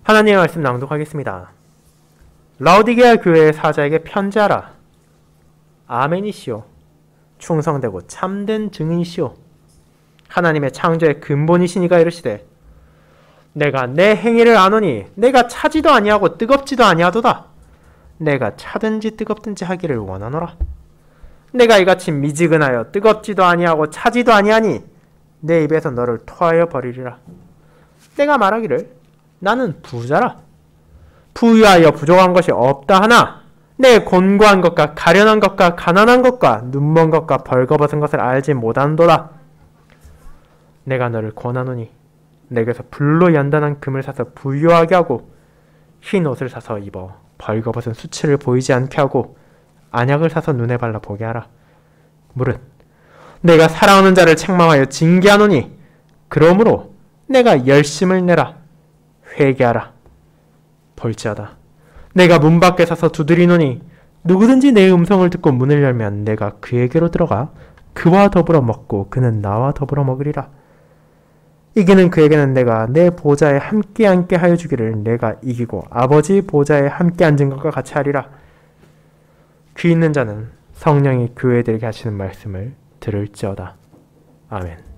하나님의 말씀 낭독하겠습니다. 라오디게아 교회의 사자에게 편지하라. 아멘이시오. 충성되고 참된 증인이시오. 하나님의 창조의 근본이시니가 이르시되 내가 내 행위를 아노니 내가 차지도 아니하고 뜨겁지도 아니하도다. 내가 차든지 뜨겁든지 하기를 원하노라. 내가 이같이 미지근하여 뜨겁지도 아니하고 차지도 아니하니 내 입에서 너를 토하여 버리리라. 내가 말하기를 나는 부자라. 부유하여 부족한 것이 없다 하나 내 곤고한 것과 가련한 것과 가난한 것과 눈먼 것과 벌거벗은 것을 알지 못하는도다. 내가 너를 권하노니 내게서 불로 연단한 금을 사서 부유하게 하고 흰 옷을 사서 입어 벌거벗은 수치를 보이지 않게 하고 안약을 사서 눈에 발라 보게 하라. 무릇 내가 사랑하는 자를 책망하여 징계하노니 그러므로 내가 열심을 내라. 회개하라. 볼지어다 내가 문 밖에 서서 두드리노니 누구든지 내 음성을 듣고 문을 열면 내가 그에게로 들어가 그와 더불어 먹고 그는 나와 더불어 먹으리라. 이기는 그에게는 내가 내 보좌에 함께 앉게 하여 주기를 내가 이기고 아버지 보좌에 함께 앉은 것과 같이 하리라. 귀 있는 자는 성령이 교회들에게 하시는 말씀을 들을지어다. 아멘.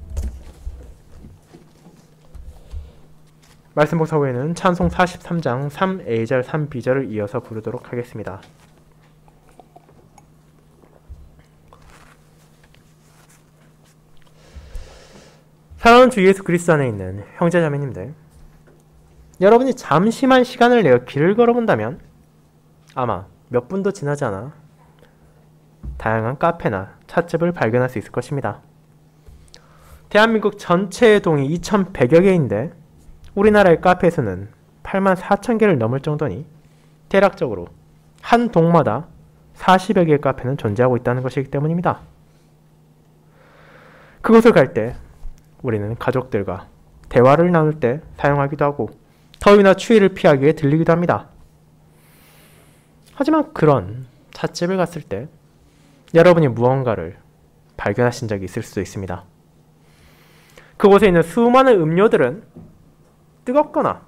말씀 복사 후에는 찬송 43장 3A절 3B절을 이어서 부르도록 하겠습니다. 사랑하는 주 예수 그리스도 안에 있는 형제자매님들, 여러분이 잠시만 시간을 내어 길을 걸어본다면 아마 몇 분도 지나지 않아 다양한 카페나 찻집을 발견할 수 있을 것입니다. 대한민국 전체의 동이 2,100여 개인데 우리나라의 카페에서는 84,000개를 넘을 정도니 대략적으로 한 동마다 40여 개의 카페는 존재하고 있다는 것이기 때문입니다. 그곳을 갈 때 우리는 가족들과 대화를 나눌 때 사용하기도 하고 더위나 추위를 피하기 위해 들리기도 합니다. 하지만 그런 찻집을 갔을 때 여러분이 무언가를 발견하신 적이 있을 수도 있습니다. 그곳에 있는 수많은 음료들은 뜨겁거나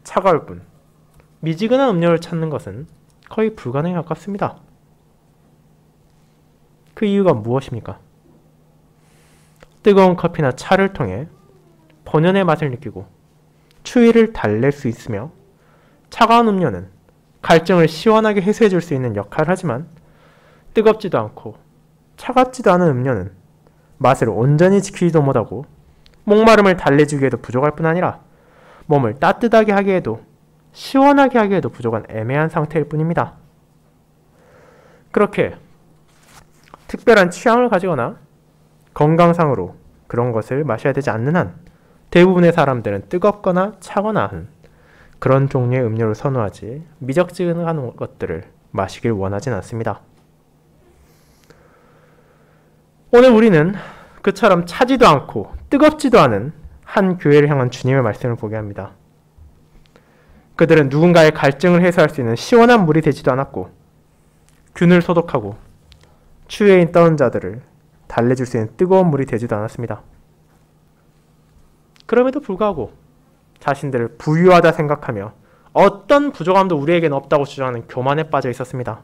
차가울 뿐 미지근한 음료를 찾는 것은 거의 불가능에 가깝습니다. 그 이유가 무엇입니까? 뜨거운 커피나 차를 통해 본연의 맛을 느끼고 추위를 달랠 수 있으며 차가운 음료는 갈증을 시원하게 해소해 줄 수 있는 역할을 하지만 뜨겁지도 않고 차갑지도 않은 음료는 맛을 온전히 지키지도 못하고 목마름을 달래주기에도 부족할 뿐 아니라 몸을 따뜻하게 하기에도 시원하게 하기에도 부족한 애매한 상태일 뿐입니다. 그렇게 특별한 취향을 가지거나 건강상으로 그런 것을 마셔야 되지 않는 한 대부분의 사람들은 뜨겁거나 차거나 한 그런 종류의 음료를 선호하지 미적지근한 것들을 마시길 원하진 않습니다. 오늘 우리는 그처럼 차지도 않고 뜨겁지도 않은 한 교회를 향한 주님의 말씀을 보게 합니다. 그들은 누군가의 갈증을 해소할 수 있는 시원한 물이 되지도 않았고 균을 소독하고 추위에 떠는 자들을 달래줄 수 있는 뜨거운 물이 되지도 않았습니다. 그럼에도 불구하고 자신들을 부유하다 생각하며 어떤 부족함도 우리에게는 없다고 주장하는 교만에 빠져 있었습니다.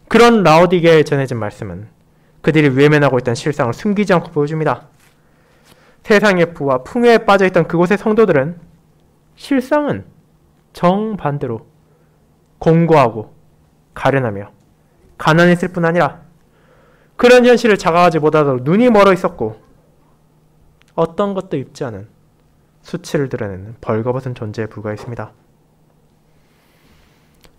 그런 라오디게아에 전해진 말씀은 그들이 외면하고 있던 실상을 숨기지 않고 보여줍니다. 세상의 부와 풍요에 빠져있던 그곳의 성도들은 실상은 정반대로 공고하고 가련하며 가난했을 뿐 아니라 그런 현실을 자각하지 못하도록 눈이 멀어 있었고 어떤 것도 입지 않은 수치를 드러내는 벌거벗은 존재에 불과했습니다.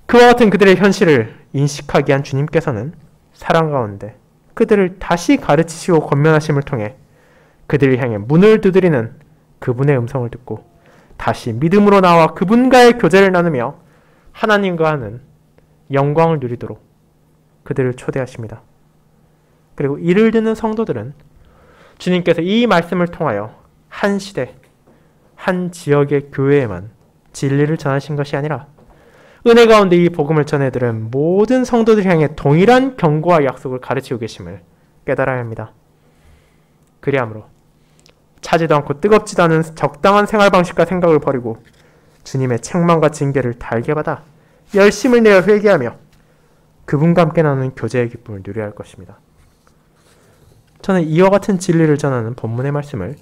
그와 같은 그들의 현실을 인식하게 한 주님께서는 사랑 가운데 그들을 다시 가르치시고 권면하심을 통해 그들을 향해 문을 두드리는 그분의 음성을 듣고 다시 믿음으로 나와 그분과의 교제를 나누며 하나님과 하는 영광을 누리도록 그들을 초대하십니다. 그리고 이를 듣는 성도들은 주님께서 이 말씀을 통하여 한 시대, 한 지역의 교회에만 진리를 전하신 것이 아니라 은혜 가운데 이 복음을 전해들은 모든 성도들 향해 동일한 경고와 약속을 가르치고 계심을 깨달아야 합니다. 그리하므로 차지도 않고 뜨겁지도 않은 적당한 생활 방식과 생각을 버리고 주님의 책망과 징계를 달게 받아 열심을 내어 회개하며 그분과 함께 나누는 교제의 기쁨을 누려야 할 것입니다. 저는 이와 같은 진리를 전하는 본문의 말씀을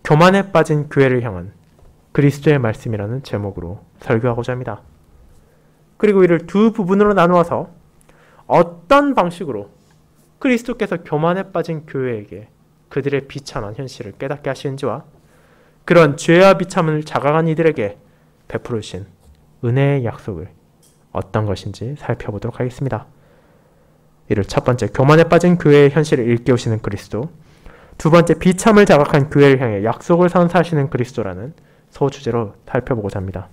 교만에 빠진 교회를 향한 그리스도의 말씀이라는 제목으로 설교하고자 합니다. 그리고 이를 두 부분으로 나누어서 어떤 방식으로 그리스도께서 교만에 빠진 교회에게 그들의 비참한 현실을 깨닫게 하시는지와 그런 죄와 비참을 자각한 이들에게 베풀으신 은혜의 약속을 어떤 것인지 살펴보도록 하겠습니다. 이를 첫 번째, 교만에 빠진 교회의 현실을 일깨우시는 그리스도, 두 번째, 비참을 자각한 교회를 향해 약속을 선사하시는 그리스도라는 소주제로 살펴보고자 합니다.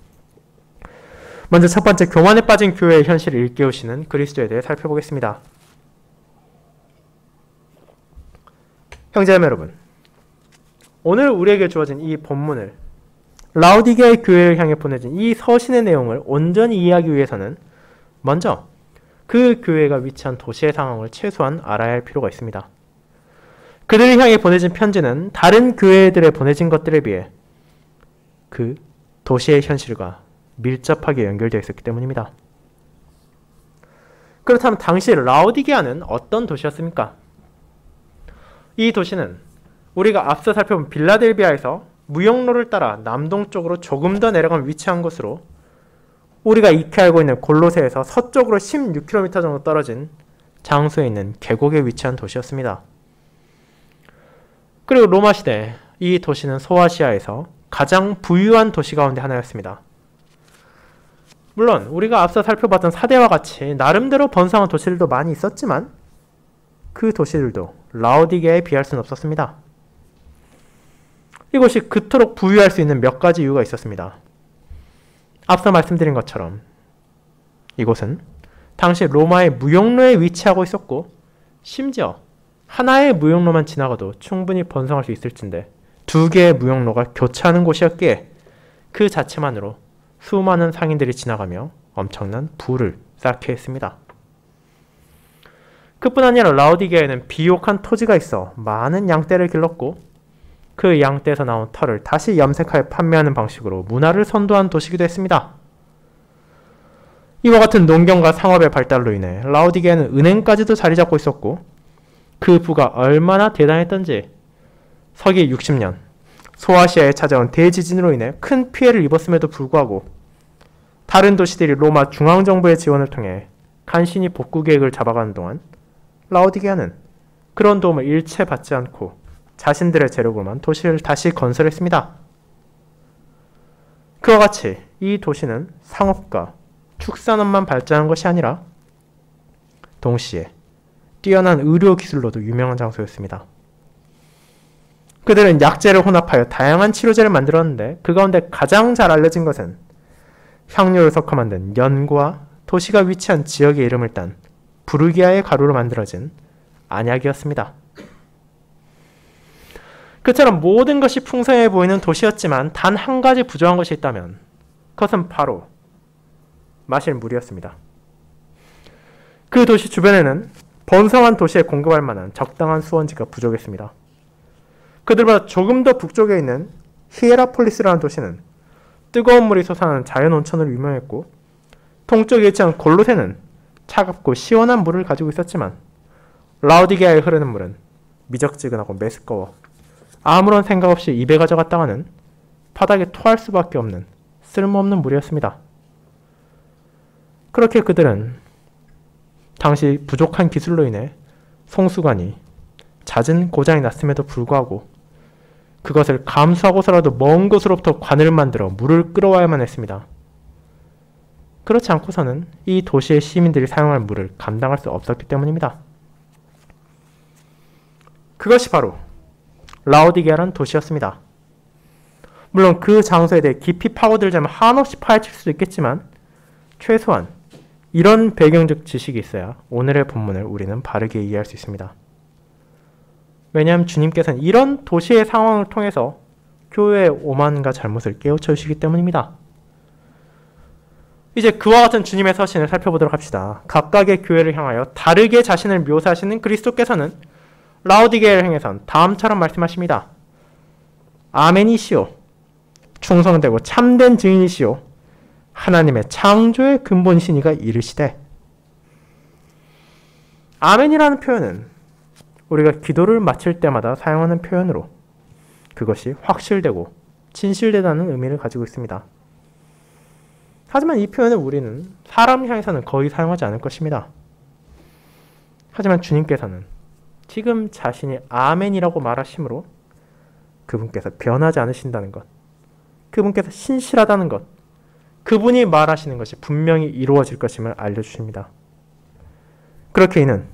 먼저 첫 번째, 교만에 빠진 교회의 현실을 일깨우시는 그리스도에 대해 살펴보겠습니다. 형제자매 여러분, 오늘 우리에게 주어진 이 본문을 라오디게아의 교회를 향해 보내진 이 서신의 내용을 온전히 이해하기 위해서는 먼저 그 교회가 위치한 도시의 상황을 최소한 알아야 할 필요가 있습니다. 그들을 향해 보내진 편지는 다른 교회들에 보내진 것들에 비해 그 도시의 현실과 밀접하게 연결되어 있었기 때문입니다. 그렇다면 당시 라오디게아는 어떤 도시였습니까? 이 도시는 우리가 앞서 살펴본 빌라델비아에서 무역로를 따라 남동쪽으로 조금 더 내려가면 위치한 곳으로 우리가 익히 알고 있는 골로새에서 서쪽으로 16km 정도 떨어진 장소에 있는 계곡에 위치한 도시였습니다. 그리고 로마 시대 이 도시는 소아시아에서 가장 부유한 도시 가운데 하나였습니다. 물론 우리가 앞서 살펴봤던 사대와 같이 나름대로 번성한 도시들도 많이 있었지만 그 도시들도 라오디게아에 비할 수는 없었습니다. 이곳이 그토록 부유할 수 있는 몇 가지 이유가 있었습니다. 앞서 말씀드린 것처럼 이곳은 당시 로마의 무역로에 위치하고 있었고 심지어 하나의 무역로만 지나가도 충분히 번성할 수 있을진데 두 개의 무역로가 교차하는 곳이었기에 그 자체만으로 수많은 상인들이 지나가며 엄청난 부를 쌓게 했습니다. 그뿐 아니라 라오디게아에는 비옥한 토지가 있어 많은 양떼를 길렀고 그 양떼에서 나온 털을 다시 염색하여 판매하는 방식으로 문화를 선도한 도시이기도 했습니다. 이와 같은 농경과 상업의 발달로 인해 라오디게아는 은행까지도 자리 잡고 있었고 그 부가 얼마나 대단했던지 서기 60년 소아시아에 찾아온 대지진으로 인해 큰 피해를 입었음에도 불구하고 다른 도시들이 로마 중앙정부의 지원을 통해 간신히 복구 계획을 잡아가는 동안 라오디게아는 그런 도움을 일체 받지 않고 자신들의 재력으로만 도시를 다시 건설했습니다. 그와 같이 이 도시는 상업과 축산업만 발전한 것이 아니라 동시에 뛰어난 의료 기술로도 유명한 장소였습니다. 그들은 약재를 혼합하여 다양한 치료제를 만들었는데 그 가운데 가장 잘 알려진 것은 향료를 섞어 만든 연고와 도시가 위치한 지역의 이름을 딴 부르기아의 가루로 만들어진 안약이었습니다. 그처럼 모든 것이 풍성해 보이는 도시였지만 단 한 가지 부족한 것이 있다면 그것은 바로 마실 물이었습니다. 그 도시 주변에는 번성한 도시에 공급할 만한 적당한 수원지가 부족했습니다. 그들보다 조금 더 북쪽에 있는 히에라폴리스라는 도시는 뜨거운 물이 솟아나는 자연 온천으로 유명했고 동쪽에 위치한 골로새는 차갑고 시원한 물을 가지고 있었지만 라오디게아에 흐르는 물은 미적지근하고 메스꺼워 아무런 생각 없이 입에 가져갔다가는 바닥에 토할 수밖에 없는 쓸모없는 물이었습니다. 그렇게 그들은 당시 부족한 기술로 인해 송수관이 잦은 고장이 났음에도 불구하고 그것을 감수하고서라도 먼 곳으로부터 관을 만들어 물을 끌어와야만 했습니다. 그렇지 않고서는 이 도시의 시민들이 사용할 물을 감당할 수 없었기 때문입니다. 그것이 바로 라오디게아라는 도시였습니다. 물론 그 장소에 대해 깊이 파고들자면 한없이 파헤칠 수도 있겠지만 최소한 이런 배경적 지식이 있어야 오늘의 본문을 우리는 바르게 이해할 수 있습니다. 왜냐하면 주님께서는 이런 도시의 상황을 통해서 교회의 오만과 잘못을 깨우쳐 주시기 때문입니다. 이제 그와 같은 주님의 서신을 살펴보도록 합시다. 각각의 교회를 향하여 다르게 자신을 묘사하시는 그리스도께서는 라오디게아를 향해선 다음처럼 말씀하십니다. 아멘이시오. 충성되고 참된 증인이시오. 하나님의 창조의 근본이시니가 이르시되. 아멘이라는 표현은 우리가 기도를 마칠 때마다 사용하는 표현으로 그것이 확실되고 진실되다는 의미를 가지고 있습니다. 하지만 이 표현을 우리는 사람 향해서는 거의 사용하지 않을 것입니다. 하지만 주님께서는 지금 자신이 아멘이라고 말하심으로 그분께서 변하지 않으신다는 것, 그분께서 신실하다는 것, 그분이 말하시는 것이 분명히 이루어질 것임을 알려주십니다. 그렇게 이는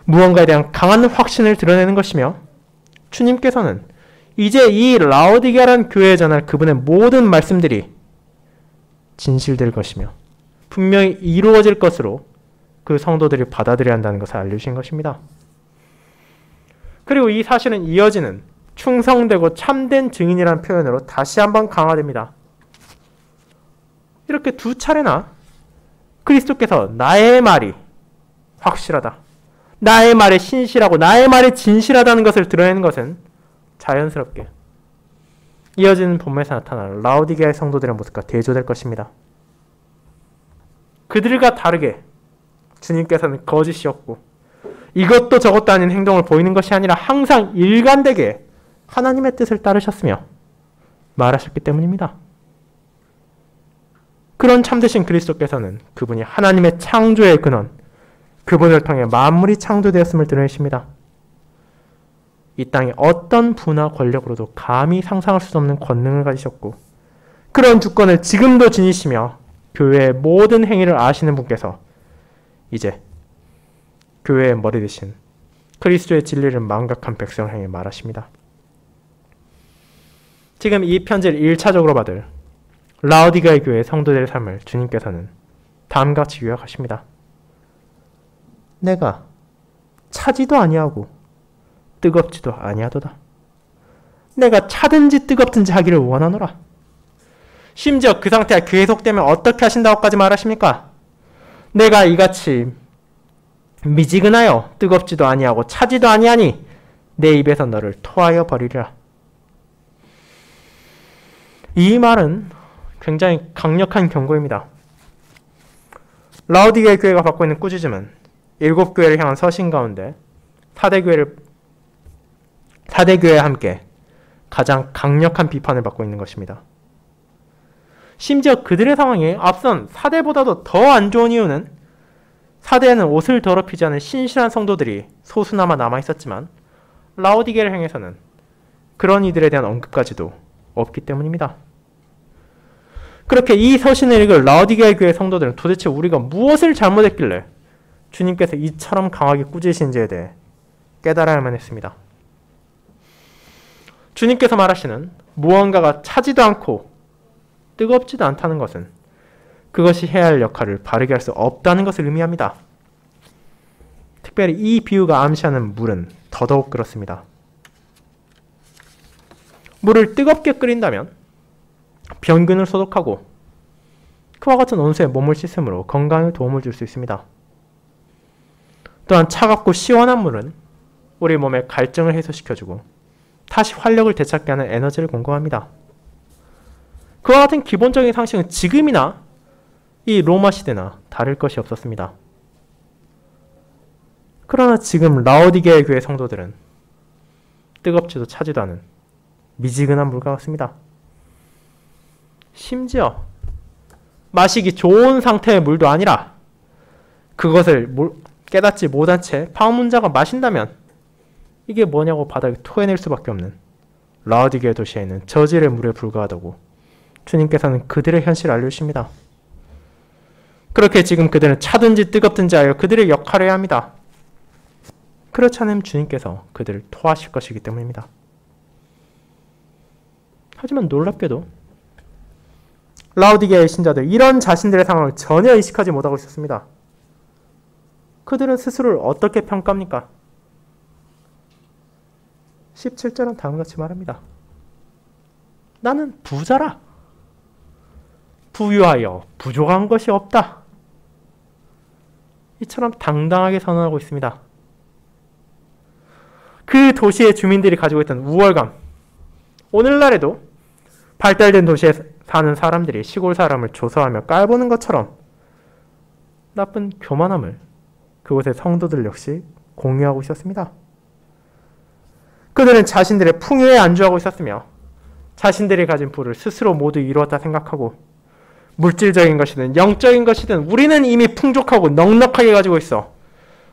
무언가에 대한 강한 확신을 드러내는 것이며 주님께서는 이제 이 라오디게아라는 교회에 전할 그분의 모든 말씀들이 진실될 것이며 분명히 이루어질 것으로 그 성도들이 받아들여야 한다는 것을 알려주신 것입니다. 그리고 이 사실은 이어지는 충성되고 참된 증인이라는 표현으로 다시 한번 강화됩니다. 이렇게 두 차례나 그리스도께서 나의 말이 확실하다, 나의 말에 신실하고 나의 말에 진실하다는 것을 드러내는 것은 자연스럽게 이어지는 본문에서 나타나는 라오디게아의 성도들의 모습과 대조될 것입니다. 그들과 다르게 주님께서는 거짓이 없고 이것도 저것도 아닌 행동을 보이는 것이 아니라 항상 일관되게 하나님의 뜻을 따르셨으며 말하셨기 때문입니다. 그런 참되신 그리스도께서는 그분이 하나님의 창조의 근원, 그분을 통해 만물이 창조되었음을 드러내십니다. 이 땅에 어떤 부나 권력으로도 감히 상상할 수 없는 권능을 가지셨고 그런 주권을 지금도 지니시며 교회의 모든 행위를 아시는 분께서 이제 교회의 머리 되신 그리스도의 진리를 망각한 백성을 향해 말하십니다. 지금 이 편지를 1차적으로 받을 라오디게아의 교회의 성도들의 삶을 주님께서는 다음과 같이 요약하십니다. 내가 차지도 아니하고 뜨겁지도 아니하도다. 내가 차든지 뜨겁든지 하기를 원하노라. 심지어 그 상태가 계속되면 어떻게 하신다고까지 말하십니까? 내가 이같이 미지근하여 뜨겁지도 아니하고 차지도 아니하니 내 입에서 너를 토하여 버리리라. 이 말은 굉장히 강력한 경고입니다. 라오디게아 교회가 받고 있는 꾸짖음은 7교회를 향한 서신 가운데 4대 교회와 함께 가장 강력한 비판을 받고 있는 것입니다. 심지어 그들의 상황이 앞선 4대보다도 더 안 좋은 이유는 4대에는 옷을 더럽히지 않은 신실한 성도들이 소수나마 남아있었지만 라오디게아를 향해서는 그런 이들에 대한 언급까지도 없기 때문입니다. 그렇게 이 서신을 읽을 라오디게아 교회 성도들은 도대체 우리가 무엇을 잘못했길래 주님께서 이처럼 강하게 꾸짖으신지에 대해 깨달아야만 했습니다. 주님께서 말하시는 무언가가 차지도 않고 뜨겁지도 않다는 것은 그것이 해야 할 역할을 바르게 할 수 없다는 것을 의미합니다. 특별히 이 비유가 암시하는 물은 더더욱 그렇습니다. 물을 뜨겁게 끓인다면 병균을 소독하고 그와 같은 온수에 몸을 씻음으로 건강에 도움을 줄 수 있습니다. 또한 차갑고 시원한 물은 우리 몸의 갈증을 해소시켜주고 다시 활력을 되찾게 하는 에너지를 공급합니다. 그와 같은 기본적인 상식은 지금이나 이 로마 시대나 다를 것이 없었습니다. 그러나 지금 라오디게아 교회 성도들은 뜨겁지도 차지도 않은 미지근한 물과 같습니다. 심지어 마시기 좋은 상태의 물도 아니라 그것을 깨닫지 못한 채 방문자가 마신다면 이게 뭐냐고 바닥에 토해낼 수밖에 없는 라오디게아 도시에 있는 저질의 물에 불과하다고 주님께서는 그들의 현실을 알려주십니다. 그렇게 지금 그들은 차든지 뜨겁든지 하여 그들의 역할을 해야 합니다. 그렇지 않으면 주님께서 그들을 토하실 것이기 때문입니다. 하지만 놀랍게도 라오디게아의 신자들 이런 자신들의 상황을 전혀 인식하지 못하고 있었습니다. 그들은 스스로를 어떻게 평가합니까? 17절은 다음같이 말합니다. 나는 부자라. 부유하여 부족한 것이 없다. 이처럼 당당하게 선언하고 있습니다. 그 도시의 주민들이 가지고 있던 우월감, 오늘날에도 발달된 도시에 사는 사람들이 시골 사람을 조사하며 깔보는 것처럼 나쁜 교만함을 그곳의 성도들 역시 공유하고 있었습니다. 그들은 자신들의 풍요에 안주하고 있었으며 자신들이 가진 부를 스스로 모두 이루었다 생각하고 물질적인 것이든 영적인 것이든 우리는 이미 풍족하고 넉넉하게 가지고 있어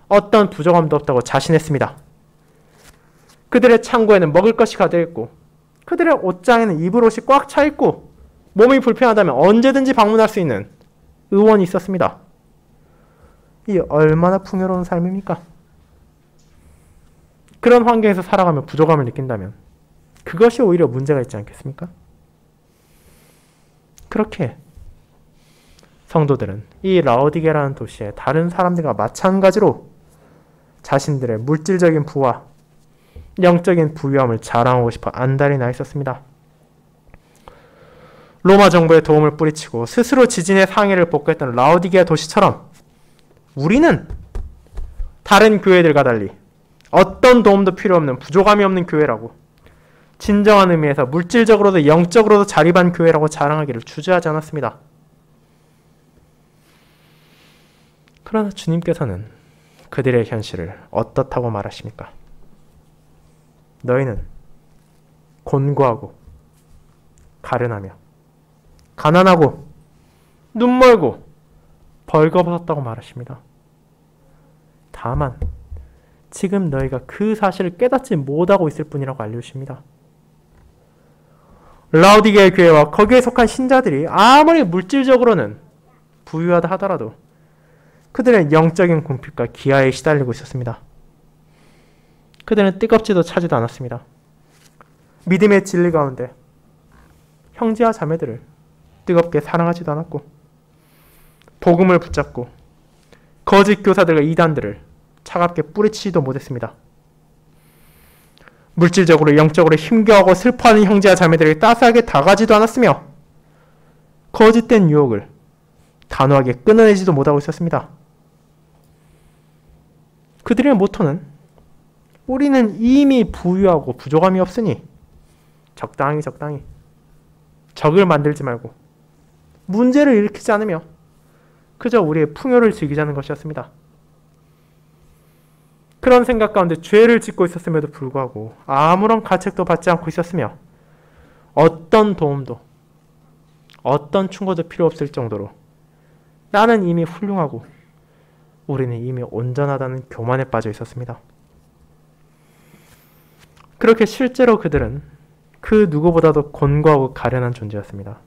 어떤 부족함도 없다고 자신했습니다. 그들의 창고에는 먹을 것이 가득했고 그들의 옷장에는 입을 옷이 꽉 차 있고 몸이 불편하다면 언제든지 방문할 수 있는 의원이 있었습니다. 이 얼마나 풍요로운 삶입니까? 그런 환경에서 살아가며 부족함을 느낀다면 그것이 오히려 문제가 있지 않겠습니까? 그렇게 성도들은 이 라오디게라는 도시의 다른 사람들과 마찬가지로 자신들의 물질적인 부와 영적인 부유함을 자랑하고 싶어 안달이 나 있었습니다. 로마 정부의 도움을 뿌리치고 스스로 지진의 상해를 복구했던 라오디게아 도시처럼 우리는 다른 교회들과 달리 어떤 도움도 필요 없는 부족함이 없는 교회라고 진정한 의미에서 물질적으로도 영적으로도 자립한 교회라고 자랑하기를 주저하지 않았습니다. 그러나 주님께서는 그들의 현실을 어떻다고 말하십니까? 너희는 곤고하고 가련하며 가난하고 눈멀고 벌거벗었다고 말하십니다. 다만 지금 너희가 그 사실을 깨닫지 못하고 있을 뿐이라고 알려주십니다. 라오디게아 교회와 거기에 속한 신자들이 아무리 물질적으로는 부유하다 하더라도 그들은 영적인 궁핍과 기아에 시달리고 있었습니다. 그들은 뜨겁지도 차지도 않았습니다. 믿음의 진리 가운데 형제와 자매들을 뜨겁게 사랑하지도 않았고 복음을 붙잡고 거짓 교사들과 이단들을 차갑게 뿌리치지도 못했습니다. 물질적으로 영적으로 힘겨워하고 슬퍼하는 형제와 자매들에게 따스하게 다가지도 않았으며 거짓된 유혹을 단호하게 끊어내지도 못하고 있었습니다. 그들의 모토는 우리는 이미 부유하고 부족함이 없으니 적당히 적을 만들지 말고 문제를 일으키지 않으며 그저 우리의 풍요를 즐기자는 것이었습니다. 그런 생각 가운데 죄를 짓고 있었음에도 불구하고 아무런 가책도 받지 않고 있었으며 어떤 도움도 어떤 충고도 필요 없을 정도로 나는 이미 훌륭하고 우리는 이미 온전하다는 교만에 빠져 있었습니다. 그렇게 실제로 그들은 그 누구보다도 곤고하고 가련한 존재였습니다.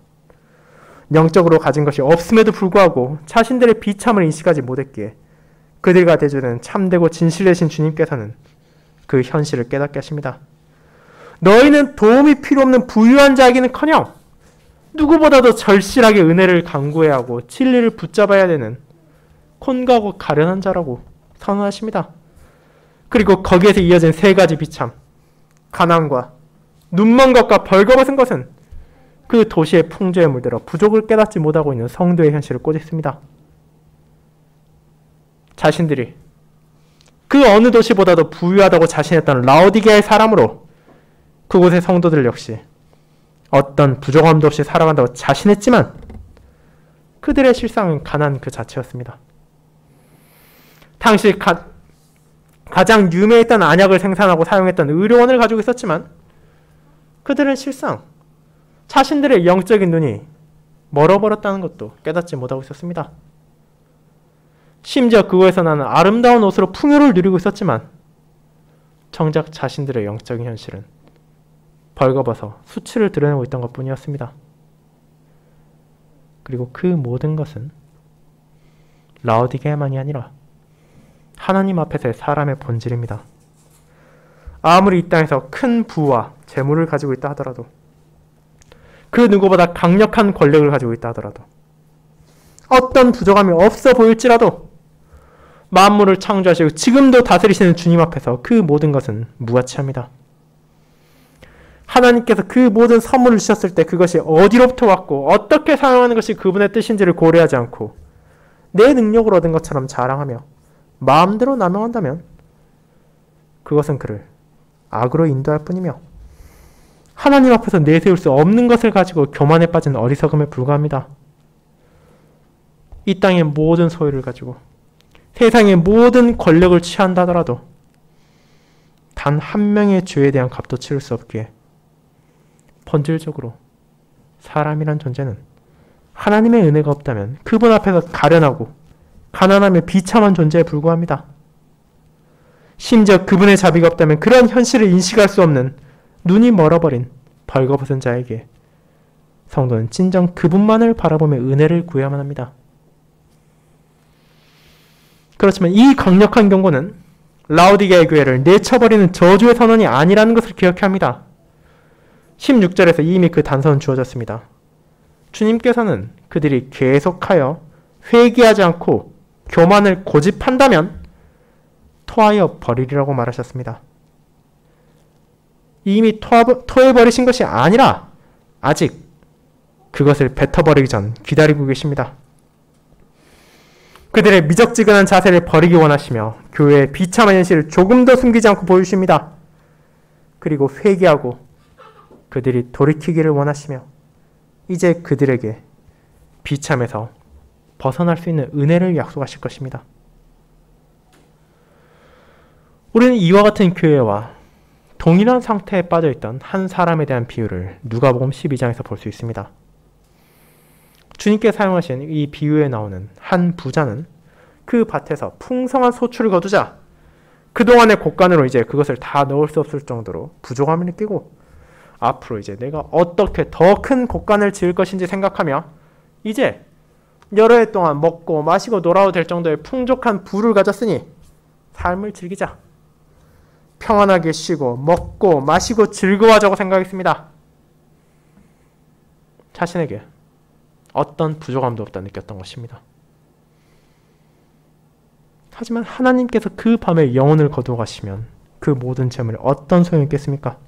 영적으로 가진 것이 없음에도 불구하고 자신들의 비참을 인식하지 못했기에 그들과 대조되는 참되고 진실되신 주님께서는 그 현실을 깨닫게 하십니다. 너희는 도움이 필요 없는 부유한 자이기는커녕 누구보다도 절실하게 은혜를 간구해야 하고 진리를 붙잡아야 되는 곤고하고 가련한 자라고 선언하십니다. 그리고 거기에서 이어진 세 가지 비참, 가난과 눈먼 것과 벌거벗은 것은 그 도시의 풍조에 물들어 부족을 깨닫지 못하고 있는 성도의 현실을 꼬집습니다. 자신들이 그 어느 도시보다도 부유하다고 자신했던 라오디게아의 사람으로 그곳의 성도들 역시 어떤 부족함도 없이 살아간다고 자신했지만 그들의 실상은 가난 그 자체였습니다. 당시 가장 유명했던 안약을 생산하고 사용했던 의료원을 가지고 있었지만 그들은 실상 자신들의 영적인 눈이 멀어버렸다는 것도 깨닫지 못하고 있었습니다. 심지어 그곳에서 나는 아름다운 옷으로 풍요를 누리고 있었지만 정작 자신들의 영적인 현실은 벌거벗어 수치를 드러내고 있던 것뿐이었습니다. 그리고 그 모든 것은 라오디게아만이 아니라 하나님 앞에서의 사람의 본질입니다. 아무리 이 땅에서 큰 부와 재물을 가지고 있다 하더라도 그 누구보다 강력한 권력을 가지고 있다 하더라도 어떤 부족함이 없어 보일지라도 만물을 창조하시고 지금도 다스리시는 주님 앞에서 그 모든 것은 무가치합니다. 하나님께서 그 모든 선물을 주셨을 때 그것이 어디로부터 왔고 어떻게 사용하는 것이 그분의 뜻인지를 고려하지 않고 내 능력으로 얻은 것처럼 자랑하며 마음대로 남용한다면 그것은 그를 악으로 인도할 뿐이며 하나님 앞에서 내세울 수 없는 것을 가지고 교만에 빠진 어리석음에 불과합니다. 이 땅의 모든 소유를 가지고 세상의 모든 권력을 취한다 하더라도 단 한 명의 죄에 대한 값도 치를 수 없기에 본질적으로 사람이란 존재는 하나님의 은혜가 없다면 그분 앞에서 가련하고 가난하며 비참한 존재에 불과합니다. 심지어 그분의 자비가 없다면 그런 현실을 인식할 수 없는 눈이 멀어버린 벌거벗은 자에게 성도는 진정 그분만을 바라보며 은혜를 구해야만 합니다. 그렇지만 이 강력한 경고는 라오디게아 교회를 내쳐버리는 저주의 선언이 아니라는 것을 기억해야 합니다. 16절에서 이미 그 단서는 주어졌습니다. 주님께서는 그들이 계속하여 회개하지 않고 교만을 고집한다면 토하여 버리리라고 말하셨습니다. 이미 토해버리신 것이 아니라 아직 그것을 뱉어버리기 전 기다리고 계십니다. 그들의 미적지근한 자세를 버리기 원하시며 교회의 비참한 현실을 조금 더 숨기지 않고 보여주십니다. 그리고 회개하고 그들이 돌이키기를 원하시며 이제 그들에게 비참에서 벗어날 수 있는 은혜를 약속하실 것입니다. 우리는 이와 같은 교회와 동일한 상태에 빠져있던 한 사람에 대한 비유를 누가복음 12장에서 볼 수 있습니다. 주님께 사용하신 이 비유에 나오는 한 부자는 그 밭에서 풍성한 소출을 거두자 그동안의 곡간으로 이제 그것을 다 넣을 수 없을 정도로 부족함을 느끼고 앞으로 이제 내가 어떻게 더 큰 곡간을 지을 것인지 생각하며 이제 여러 해 동안 먹고 마시고 놀아도 될 정도의 풍족한 부를 가졌으니 삶을 즐기자. 평안하게 쉬고 먹고 마시고 즐거워하자고 생각했습니다. 자신에게 어떤 부족함도 없다 느꼈던 것입니다. 하지만 하나님께서 그 밤에 영혼을 거두어 가시면 그 모든 재물에 어떤 소용이 있겠습니까?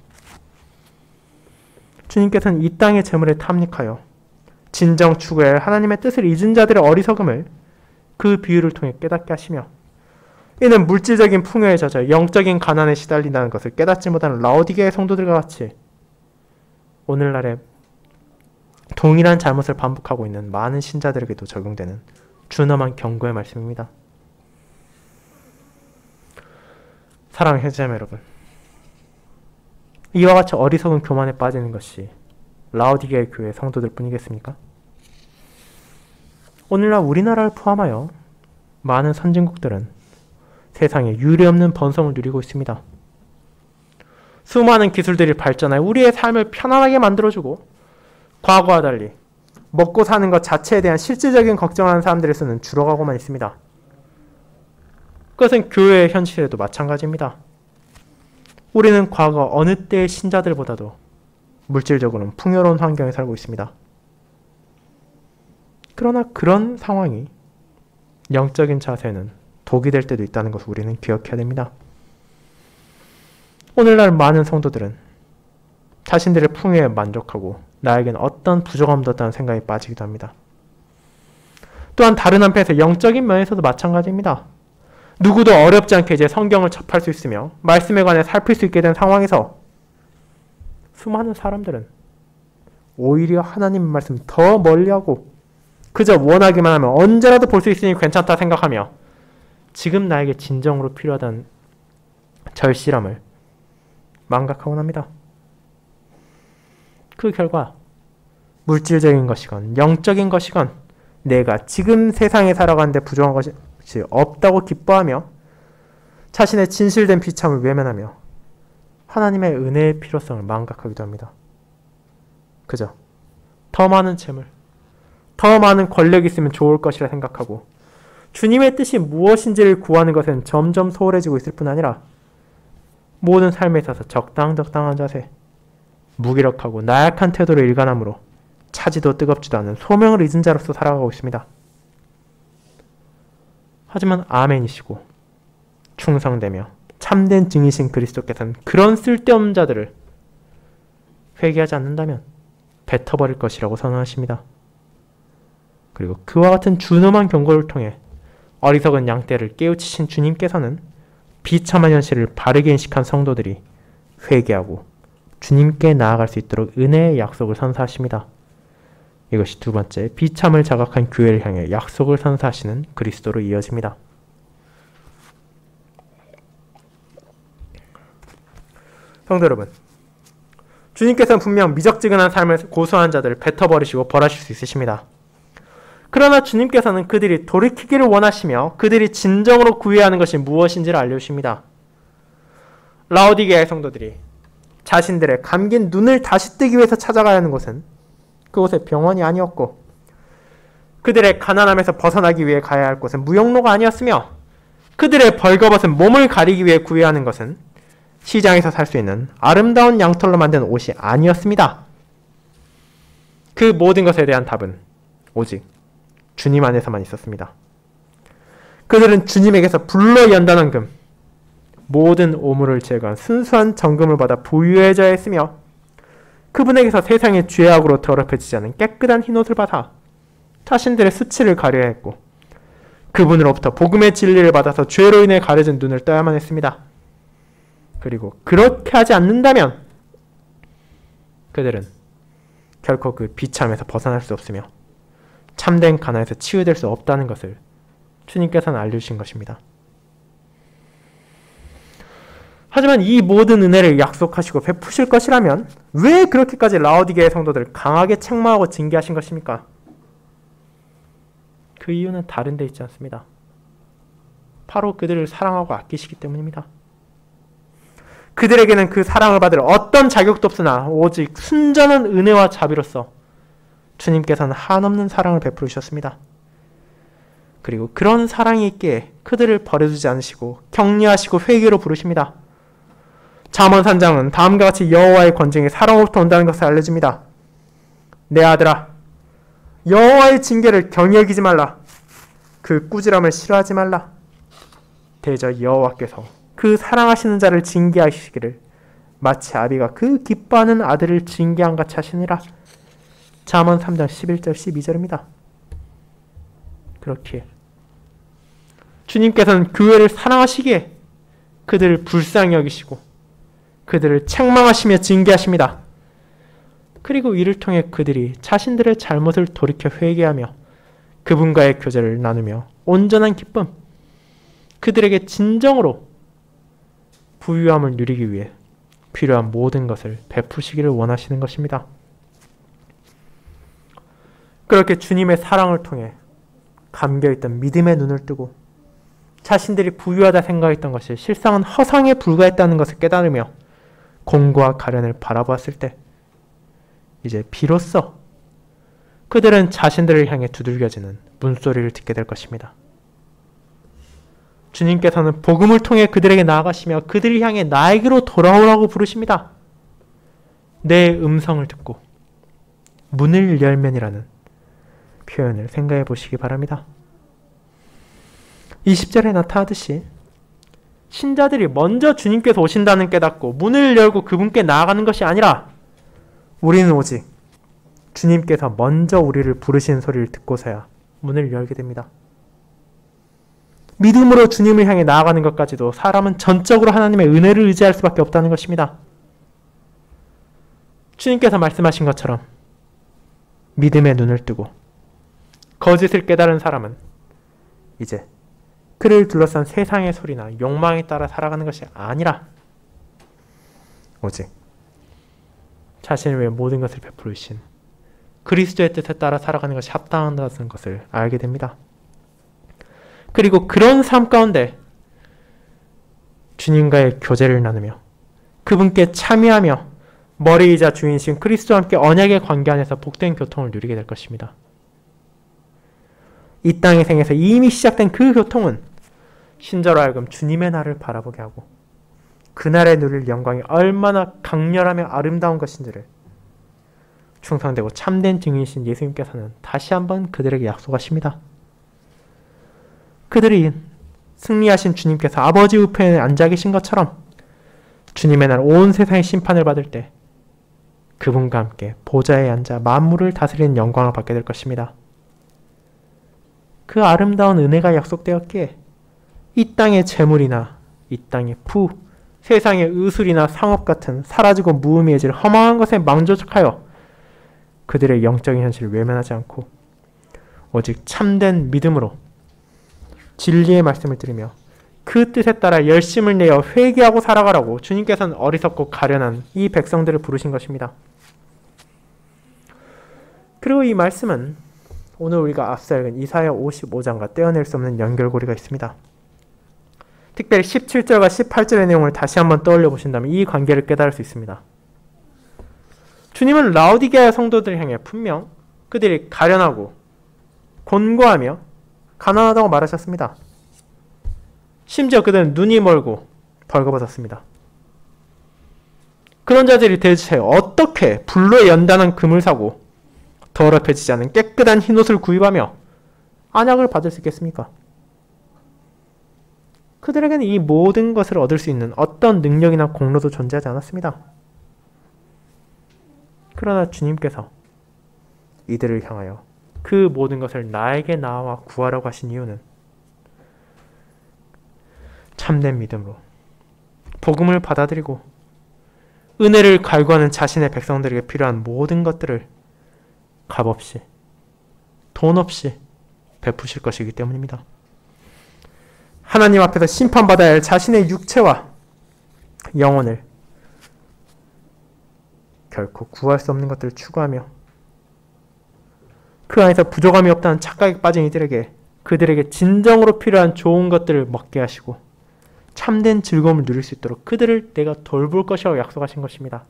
주님께서는 이 땅의 재물에 탐닉하여 진정 추구할 하나님의 뜻을 잊은 자들의 어리석음을 그 비유를 통해 깨닫게 하시며 이는 물질적인 풍요에 젖어 영적인 가난에 시달린다는 것을 깨닫지 못하는 라오디게아의 성도들과 같이 오늘날의 동일한 잘못을 반복하고 있는 많은 신자들에게도 적용되는 준엄한 경고의 말씀입니다. 사랑하는 형제자매 여러분, 이와 같이 어리석은 교만에 빠지는 것이 라오디게아 교회 성도들 뿐이겠습니까? 오늘날 우리나라를 포함하여 많은 선진국들은 세상에 유례없는 번성을 누리고 있습니다. 수많은 기술들이 발전하여 우리의 삶을 편안하게 만들어주고 과거와 달리 먹고 사는 것 자체에 대한 실질적인 걱정하는 사람들의 수는 줄어가고만 있습니다. 그것은 교회의 현실에도 마찬가지입니다. 우리는 과거 어느 때의 신자들보다도 물질적으로는 풍요로운 환경에 살고 있습니다. 그러나 그런 상황이 영적인 자세는 독이 될 때도 있다는 것을 우리는 기억해야 됩니다. 오늘날 많은 성도들은 자신들의 풍요에 만족하고 나에겐 어떤 부족함도 없다는 생각에 빠지기도 합니다. 또한 다른 한편에서 영적인 면에서도 마찬가지입니다. 누구도 어렵지 않게 이제 성경을 접할 수 있으며 말씀에 관해 살필 수 있게 된 상황에서 수많은 사람들은 오히려 하나님의 말씀 더 멀리하고 그저 원하기만 하면 언제라도 볼 수 있으니 괜찮다 생각하며 지금 나에게 진정으로 필요하다는 절실함을 망각하곤 합니다. 그 결과 물질적인 것이건 영적인 것이건 내가 지금 세상에 살아가는데 부족한 것이 없다고 기뻐하며 자신의 진실된 비참을 외면하며 하나님의 은혜의 필요성을 망각하기도 합니다. 그저 더 많은 재물, 더 많은 권력이 있으면 좋을 것이라 생각하고 주님의 뜻이 무엇인지를 구하는 것은 점점 소홀해지고 있을 뿐 아니라 모든 삶에 있어서 적당한 자세, 무기력하고 나약한 태도를 일관함으로 차지도 뜨겁지도 않은 소명을 잊은 자로서 살아가고 있습니다. 하지만 아멘이시고 충성되며 참된 증이신 그리스도께서는 그런 쓸데없는 자들을 회개하지 않는다면 뱉어버릴 것이라고 선언하십니다. 그리고 그와 같은 준엄한 경고를 통해 어리석은 양떼를 깨우치신 주님께서는 비참한 현실을 바르게 인식한 성도들이 회개하고 주님께 나아갈 수 있도록 은혜의 약속을 선사하십니다. 이것이 두 번째, 비참을 자각한 교회를 향해 약속을 선사하시는 그리스도로 이어집니다. 성도 여러분, 주님께서는 분명 미적지근한 삶을 고수한 자들을 뱉어버리시고 벌하실 수 있으십니다. 그러나 주님께서는 그들이 돌이키기를 원하시며 그들이 진정으로 구해야 하는 것이 무엇인지를 알려주십니다. 라오디게아의 성도들이 자신들의 감긴 눈을 다시 뜨기 위해서 찾아가야 하는 곳은 그곳의 병원이 아니었고, 그들의 가난함에서 벗어나기 위해 가야 할 곳은 무역로가 아니었으며, 그들의 벌거벗은 몸을 가리기 위해 구해야 하는 것은 시장에서 살 수 있는 아름다운 양털로 만든 옷이 아니었습니다. 그 모든 것에 대한 답은 오직 주님 안에서만 있었습니다. 그들은 주님에게서 불러 연단한 금, 모든 오물을 제거한 순수한 정금을 받아 부유해져야 했으며, 그분에게서 세상의 죄악으로 더럽혀지지 않은 깨끗한 흰옷을 받아 자신들의 수치를 가려야 했고, 그분으로부터 복음의 진리를 받아서 죄로 인해 가려진 눈을 떠야만 했습니다. 그리고 그렇게 하지 않는다면 그들은 결코 그 비참에서 벗어날 수 없으며 참된 가난에서 치유될 수 없다는 것을 주님께서는 알려주신 것입니다. 하지만 이 모든 은혜를 약속하시고 베푸실 것이라면 왜 그렇게까지 라오디게아의 성도들을 강하게 책망하고 징계하신 것입니까? 그 이유는 다른 데 있지 않습니다. 바로 그들을 사랑하고 아끼시기 때문입니다. 그들에게는 그 사랑을 받을 어떤 자격도 없으나 오직 순전한 은혜와 자비로서 주님께서는 한없는 사랑을 베풀으셨습니다. 그리고 그런 사랑이 있기에 그들을 버려두지 않으시고 격려하시고 회개로 부르십니다. 잠언 3장은 다음과 같이 여호와의 권징이 사랑으로부터 온다는 것을 알려줍니다. 내 아들아, 여호와의 징계를 경히 여기지 말라. 그 꾸지람을 싫어하지 말라. 대저 여호와께서 그 사랑하시는 자를 징계하시기를 마치 아비가 그 기뻐하는 아들을 징계한 같이 하시니라. 잠언 3장 11절 12절입니다. 그렇기에 주님께서는 교회를 사랑하시기에 그들을 불쌍히 여기시고 그들을 책망하시며 징계하십니다. 그리고 이를 통해 그들이 자신들의 잘못을 돌이켜 회개하며 그분과의 교제를 나누며 온전한 기쁨, 그들에게 진정으로 부유함을 누리기 위해 필요한 모든 것을 베푸시기를 원하시는 것입니다. 그렇게 주님의 사랑을 통해 감겨있던 믿음의 눈을 뜨고 자신들이 부유하다 생각했던 것이 실상은 허상에 불과했다는 것을 깨달으며 공고와 가련을 바라보았을 때 이제 비로소 그들은 자신들을 향해 두들겨지는 문소리를 듣게 될 것입니다. 주님께서는 복음을 통해 그들에게 나아가시며 그들을 향해 나에게로 돌아오라고 부르십니다. 내 음성을 듣고 문을 열면이라는 표현을 생각해 보시기 바랍니다. 20절에 나타나듯이 신자들이 먼저 주님께서 오신다는 깨닫고 문을 열고 그분께 나아가는 것이 아니라 우리는 오직 주님께서 먼저 우리를 부르시는 소리를 듣고서야 문을 열게 됩니다. 믿음으로 주님을 향해 나아가는 것까지도 사람은 전적으로 하나님의 은혜를 의지할 수밖에 없다는 것입니다. 주님께서 말씀하신 것처럼 믿음의 눈을 뜨고 거짓을 깨달은 사람은 이제 그를 둘러싼 세상의 소리나 욕망에 따라 살아가는 것이 아니라 오직 자신을 위해 모든 것을 베풀으신 그리스도의 뜻에 따라 살아가는 것이 합당하다는 것을 알게 됩니다. 그리고 그런 삶 가운데 주님과의 교제를 나누며 그분께 참여하며 머리이자 주인이신 그리스도와 함께 언약의 관계 안에서 복된 교통을 누리게 될 것입니다. 이 땅의 생에서 이미 시작된 그 교통은 신자로 하여금 주님의 날을 바라보게 하고 그날에 누릴 영광이 얼마나 강렬하며 아름다운 것인지를 충성되고 참된 증인이신 예수님께서는 다시 한번 그들에게 약속하십니다. 그들이 승리하신 주님께서 아버지 우편에 앉아 계신 것처럼 주님의 날 온 세상의 심판을 받을 때 그분과 함께 보좌에 앉아 만물을 다스리는 영광을 받게 될 것입니다. 그 아름다운 은혜가 약속되었기에 이 땅의 재물이나 이 땅의 부, 세상의 의술이나 상업 같은 사라지고 무의미해질 허망한 것에 망조작하여 그들의 영적인 현실을 외면하지 않고 오직 참된 믿음으로 진리의 말씀을 들으며 그 뜻에 따라 열심을 내어 회개하고 살아가라고 주님께서는 어리석고 가련한 이 백성들을 부르신 것입니다. 그리고 이 말씀은 오늘 우리가 앞서 읽은 이사야 55장과 떼어낼 수 없는 연결고리가 있습니다. 특별히 17절과 18절의 내용을 다시 한번 떠올려 보신다면 이 관계를 깨달을 수 있습니다. 주님은 라오디게아 성도들을 향해 분명 그들이 가련하고 곤고하며 가난하다고 말하셨습니다. 심지어 그들은 눈이 멀고 벌거벗었습니다. 그런 자들이 대체 어떻게 불로에 연단한 금을 사고 더럽혀지지 않은 깨끗한 흰옷을 구입하며 안약을 받을 수 있겠습니까? 그들에게는 이 모든 것을 얻을 수 있는 어떤 능력이나 공로도 존재하지 않았습니다. 그러나 주님께서 이들을 향하여 그 모든 것을 나에게 나와 구하라고 하신 이유는 참된 믿음으로 복음을 받아들이고 은혜를 갈구하는 자신의 백성들에게 필요한 모든 것들을 값없이 돈 없이 베푸실 것이기 때문입니다. 하나님 앞에서 심판받아야 할 자신의 육체와 영혼을 결코 구할 수 없는 것들을 추구하며 그 안에서 부족함이 없다는 착각에 빠진 이들에게 그들에게 진정으로 필요한 좋은 것들을 먹게 하시고 참된 즐거움을 누릴 수 있도록 그들을 내가 돌볼 것이라고 약속하신 것입니다.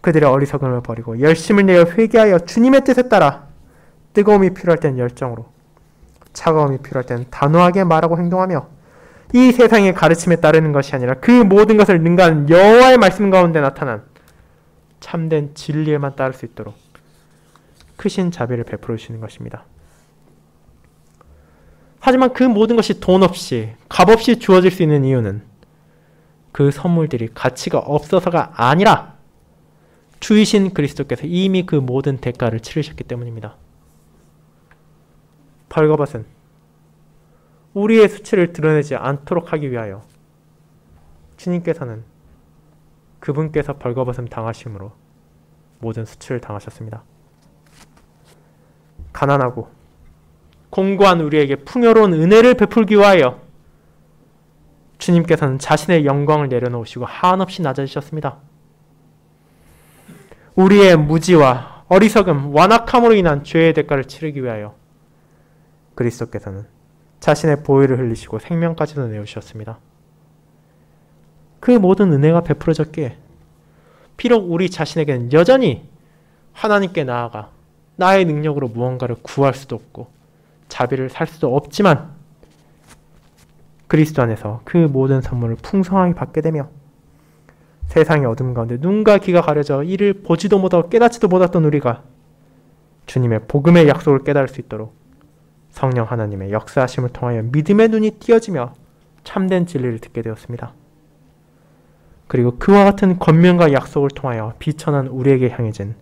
그들의 어리석음을 버리고 열심을 내어 회개하여 주님의 뜻에 따라 뜨거움이 필요할 때는 열정으로, 차가움이 필요할 때는 단호하게 말하고 행동하며 이 세상의 가르침에 따르는 것이 아니라 그 모든 것을 능가하는 여호와의 말씀 가운데 나타난 참된 진리에만 따를 수 있도록 크신 자비를 베풀어 주시는 것입니다. 하지만 그 모든 것이 돈 없이, 값없이 주어질 수 있는 이유는 그 선물들이 가치가 없어서가 아니라 주이신 그리스도께서 이미 그 모든 대가를 치르셨기 때문입니다. 벌거벗은 우리의 수치를 드러내지 않도록 하기 위하여 주님께서는 그분께서 벌거벗음 당하심으로 모든 수치를 당하셨습니다. 가난하고 공고한 우리에게 풍요로운 은혜를 베풀기 위하여 주님께서는 자신의 영광을 내려놓으시고 한없이 낮아지셨습니다. 우리의 무지와 어리석음, 완악함으로 인한 죄의 대가를 치르기 위하여 그리스도께서는 자신의 보혈을 흘리시고 생명까지도 내어주셨습니다. 그 모든 은혜가 베풀어졌기에 비록 우리 자신에게는 여전히 하나님께 나아가 나의 능력으로 무언가를 구할 수도 없고 자비를 살 수도 없지만 그리스도 안에서 그 모든 선물을 풍성하게 받게 되며 세상의 어둠 가운데 눈과 귀가 가려져 이를 보지도 못하고 깨닫지도 못했던 우리가 주님의 복음의 약속을 깨달을 수 있도록 성령 하나님의 역사하심을 통하여 믿음의 눈이 띄어지며 참된 진리를 듣게 되었습니다. 그리고 그와 같은 권면과 약속을 통하여 비천한 우리에게 향해진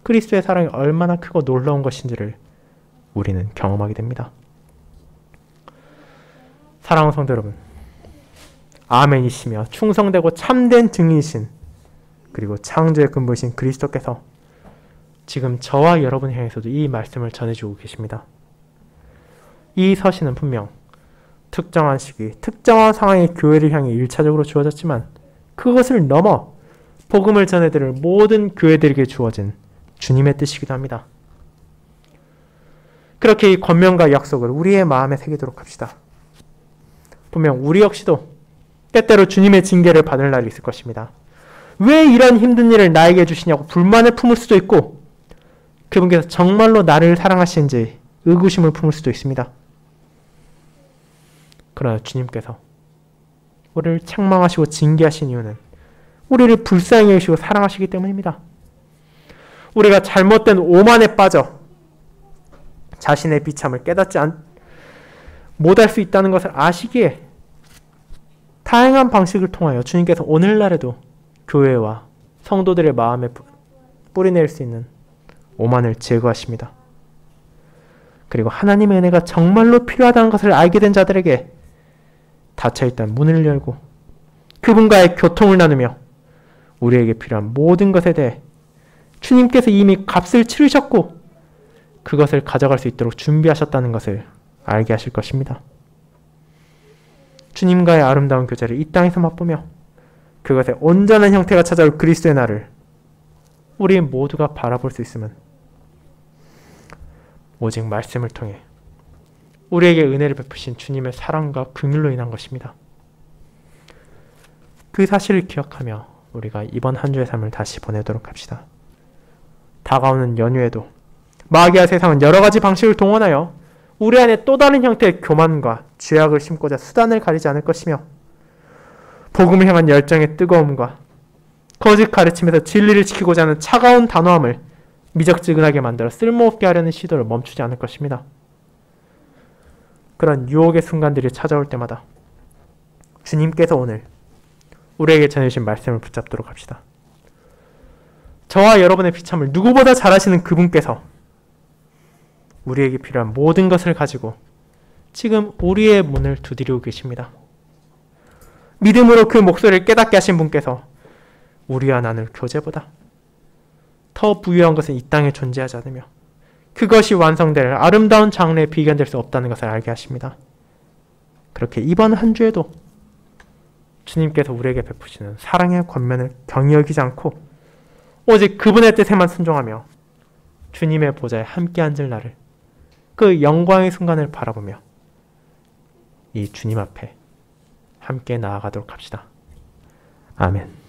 그리스도의 사랑이 얼마나 크고 놀라운 것인지를 우리는 경험하게 됩니다. 사랑하는 성도 여러분, 아멘이시며 충성되고 참된 증인이신 그리고 창조의 근본이신 그리스도께서 지금 저와 여러분 향해서도 이 말씀을 전해주고 계십니다. 이 서신은 분명 특정한 시기, 특정한 상황의 교회를 향해 1차적으로 주어졌지만 그것을 넘어 복음을 전해드릴 모든 교회들에게 주어진 주님의 뜻이기도 합니다. 그렇게 이 권면과 약속을 우리의 마음에 새기도록 합시다. 분명 우리 역시도 때때로 주님의 징계를 받을 날이 있을 것입니다. 왜 이런 힘든 일을 나에게 주시냐고 불만을 품을 수도 있고 그분께서 정말로 나를 사랑하시는지 의구심을 품을 수도 있습니다. 그러나 주님께서 우리를 책망하시고 징계하신 이유는 우리를 불쌍히 여기시고 사랑하시기 때문입니다. 우리가 잘못된 오만에 빠져 자신의 비참을 깨닫지 못할 수 있다는 것을 아시기에 다양한 방식을 통하여 주님께서 오늘날에도 교회와 성도들의 마음에 뿌리낼 수 있는 오만을 제거하십니다. 그리고 하나님의 은혜가 정말로 필요하다는 것을 알게 된 자들에게 닫혀있던 문을 열고 그분과의 교통을 나누며 우리에게 필요한 모든 것에 대해 주님께서 이미 값을 치르셨고 그것을 가져갈 수 있도록 준비하셨다는 것을 알게 하실 것입니다. 주님과의 아름다운 교제를 이 땅에서 맛보며 그것의 온전한 형태가 찾아올 그리스도의 날을 우리 모두가 바라볼 수 있음은 오직 말씀을 통해 우리에게 은혜를 베푸신 주님의 사랑과 긍휼로 인한 것입니다. 그 사실을 기억하며 우리가 이번 한 주의 삶을 다시 보내도록 합시다. 다가오는 연휴에도 마귀와 세상은 여러 가지 방식을 동원하여 우리 안에 또 다른 형태의 교만과 죄악을 심고자 수단을 가리지 않을 것이며 복음을 향한 열정의 뜨거움과 거짓 가르침에서 진리를 지키고자 하는 차가운 단호함을 미적지근하게 만들어 쓸모없게 하려는 시도를 멈추지 않을 것입니다. 그런 유혹의 순간들이 찾아올 때마다 주님께서 오늘 우리에게 전해주신 말씀을 붙잡도록 합시다. 저와 여러분의 비참을 누구보다 잘 아시는 그분께서 우리에게 필요한 모든 것을 가지고 지금 우리의 문을 두드리고 계십니다. 믿음으로 그 목소리를 깨닫게 하신 분께서 우리와 나눌 교제보다 더 부유한 것은 이 땅에 존재하지 않으며 그것이 완성될 아름다운 장래에 비견될 수 없다는 것을 알게 하십니다. 그렇게 이번 한 주에도 주님께서 우리에게 베푸시는 사랑의 권면을 경히 여기지 않고 오직 그분의 뜻에만 순종하며 주님의 보좌에 함께 앉을 날을 그 영광의 순간을 바라보며 이 주님 앞에 함께 나아가도록 합시다. 아멘.